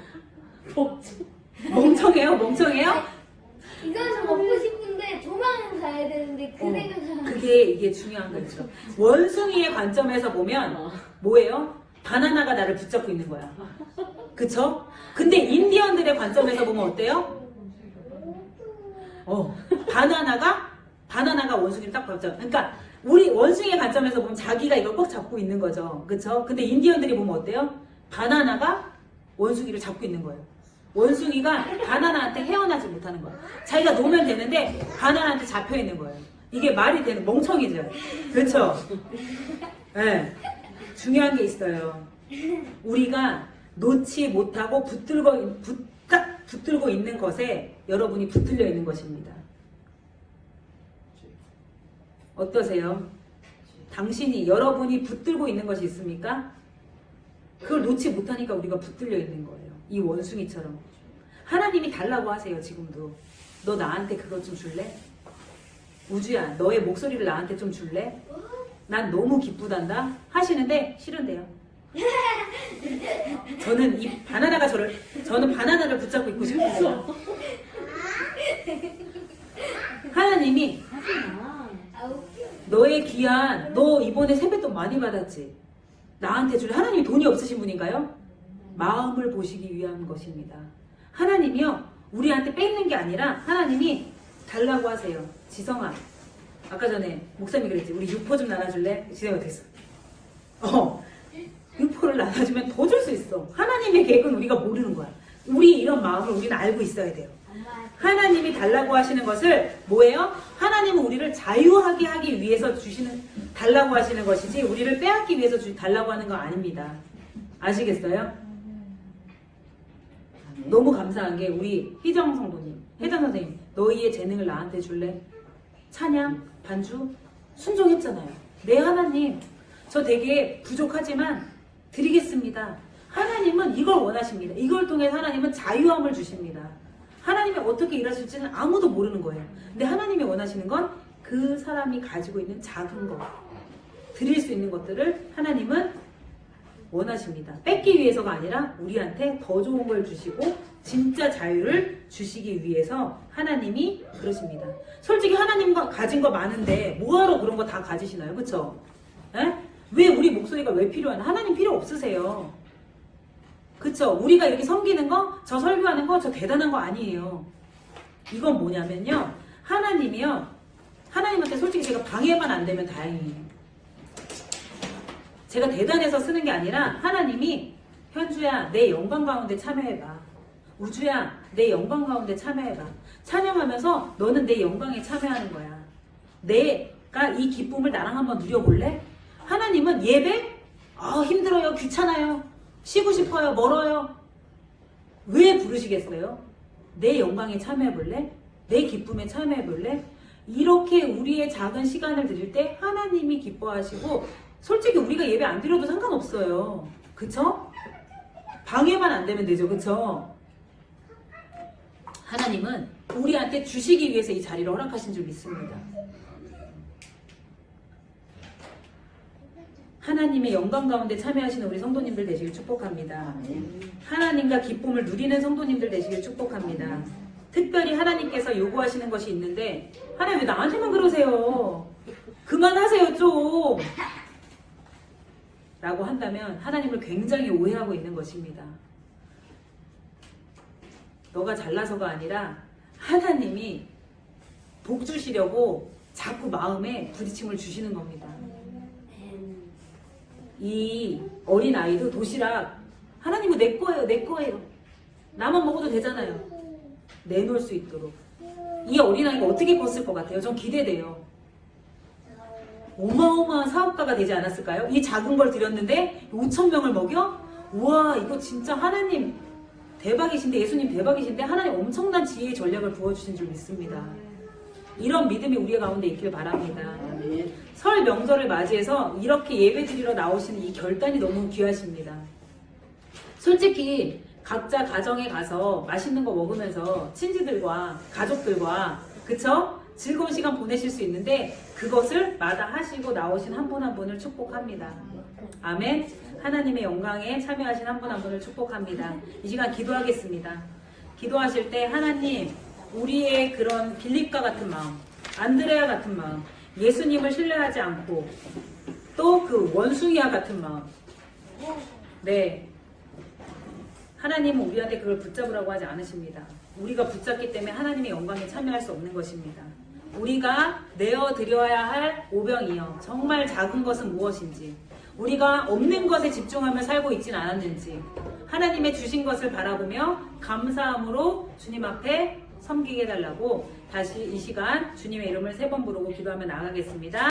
멍청해요? 이거는 먹고 싶은데 도망은 가야 되는데 그 생각은 이게 중요한 거죠. 원숭이의 관점에서 보면 뭐예요? 바나나가 나를 붙잡고 있는 거야. 그쵸? 근데 인디언들의 관점에서 보면 어때요? 바나나가 원숭이를 딱 붙잡고, 그러니까 우리 원숭이의 관점에서 보면 자기가 이걸 꼭 잡고 있는 거죠. 그쵸? 근데 인디언들이 보면 어때요? 바나나가 원숭이를 잡고 있는 거예요. 원숭이가 바나나한테 헤어나지 못하는 거예요. 자기가 놓으면 되는데 바나나한테 잡혀 있는 거예요. 이게 말이 되는, 멍청이죠. 그렇죠? 네. 중요한 게 있어요. 우리가 놓지 못하고 붙들고 있는 것에 여러분이 붙들려 있는 것입니다. 어떠세요? 여러분이 붙들고 있는 것이 있습니까? 그걸 놓지 못하니까 우리가 붙들려 있는 거예요. 이 원숭이처럼. 하나님이 달라고 하세요. 지금도. 너 나한테 그것 좀 줄래? 우주야, 너의 목소리를 나한테 좀 줄래? 난 너무 기쁘단다 하시는데 싫은데요. 저는 저는 바나나를 붙잡고 있고 싶어요. 하나님이 아, 웃겨. 너의 귀한, 너 이번에 세뱃돈 많이 받았지? 나한테 줄, 하나님이 돈이 없으신 분인가요? 마음을 보시기 위한 것입니다. 하나님이요, 우리한테 뺏는 게 아니라 하나님이 달라고 하세요. 지성아, 아까 전에 목사님이 그랬지. 우리 육포 좀 나눠줄래? 지성이 됐어. 육포를 나눠주면 더 줄 수 있어. 하나님의 계획은 우리가 모르는 거야. 우리 이런 마음을 우리는 알고 있어야 돼요. 하나님이 달라고 하시는 것을 뭐예요? 하나님은 우리를 자유하게 하기 위해서 달라고 하시는 것이지 우리를 빼앗기 위해서 달라고 하는 거 아닙니다. 아시겠어요? 너무 감사한 게 우리 희정 성도님, 혜정 선생님, 너희의 재능을 나한테 줄래? 찬양, 반주, 순종했잖아요. 네 하나님, 저 되게 부족하지만 드리겠습니다. 하나님은 이걸 원하십니다. 이걸 통해 하나님은 자유함을 주십니다. 하나님이 어떻게 일하실지는 아무도 모르는 거예요. 근데 하나님이 원하시는 건 그 사람이 가지고 있는 작은 것, 드릴 수 있는 것들을 하나님은 원하십니다. 뺏기 위해서가 아니라 우리한테 더 좋은 걸 주시고 진짜 자유를 주시기 위해서 하나님이 그러십니다. 솔직히 하나님과 가진 거 많은데 뭐하러 그런 거 다 가지시나요? 그쵸? 에? 왜 우리 목소리가 왜 필요하나? 하나님 필요 없으세요. 그쵸? 우리가 이렇게 섬기는 거, 저 설교하는 거, 저 대단한 거 아니에요. 이건 뭐냐면요. 하나님한테 솔직히 제가 방해만 안 되면 다행이에요. 제가 대단해서 쓰는 게 아니라 하나님이 현주야, 내 영광 가운데 참여해봐. 우주야, 내 영광 가운데 참여해봐. 찬양하면서 너는 내 영광에 참여하는 거야. 내가 이 기쁨을 나랑 한번 누려볼래? 하나님은 예배? 힘들어요. 귀찮아요. 쉬고 싶어요. 멀어요. 왜 부르시겠어요? 내 영광에 참여해볼래? 내 기쁨에 참여해볼래? 이렇게 우리의 작은 시간을 드릴 때 하나님이 기뻐하시고 솔직히 우리가 예배 안 드려도 상관없어요. 그쵸? 방해만 안 되면 되죠. 그쵸? 하나님은 우리한테 주시기 위해서 이 자리를 허락하신 줄 믿습니다. 하나님의 영광 가운데 참여하시는 우리 성도님들 되시길 축복합니다. 하나님과 기쁨을 누리는 성도님들 되시길 축복합니다. 특별히 하나님께서 요구하시는 것이 있는데 하나님 왜 나한테만 그러세요? 그만하세요 좀! 라고 한다면 하나님을 굉장히 오해하고 있는 것입니다. 너가 잘나서가 아니라 하나님이 복 주시려고 자꾸 마음에 부딪힘을 주시는 겁니다. 이 어린아이도 도시락 하나님은 내 거예요. 내 거예요. 나만 먹어도 되잖아요. 내놓을 수 있도록. 이 어린아이가 어떻게 컸을 것 같아요? 전 기대돼요. 어마어마한 사업가가 되지 않았을까요? 이 작은 걸 드렸는데 5,000명을 먹여? 우와, 이거 진짜 하나님 대박이신데, 예수님 대박이신데 하나님 엄청난 지혜의 전략을 부어주신 줄 믿습니다. 이런 믿음이 우리 가운데 있길 바랍니다. 설 명절을 맞이해서 이렇게 예배 드리러 나오시는 이 결단이 너무 귀하십니다. 솔직히 각자 가정에 가서 맛있는 거 먹으면서 친지들과 가족들과 그쵸? 즐거운 시간 보내실 수 있는데 그것을 마다하시고 나오신 한 분 한 분을 축복합니다. 아멘. 하나님의 영광에 참여하신 한 분 한 분을 축복합니다. 이 시간 기도하겠습니다. 기도하실 때 하나님, 우리의 그런 빌립과 같은 마음, 안드레아 같은 마음, 예수님을 신뢰하지 않고 또 그 원숭이와 같은 마음, 네, 하나님은 우리한테 그걸 붙잡으라고 하지 않으십니다. 우리가 붙잡기 때문에 하나님의 영광에 참여할 수 없는 것입니다. 우리가 내어드려야 할 오병이여, 정말 작은 것은 무엇인지, 우리가 없는 것에 집중하며 살고 있진 않았는지, 하나님의 주신 것을 바라보며 감사함으로 주님 앞에 섬기게 해달라고 다시 이 시간 주님의 이름을 3번 부르고 기도하며 나가겠습니다.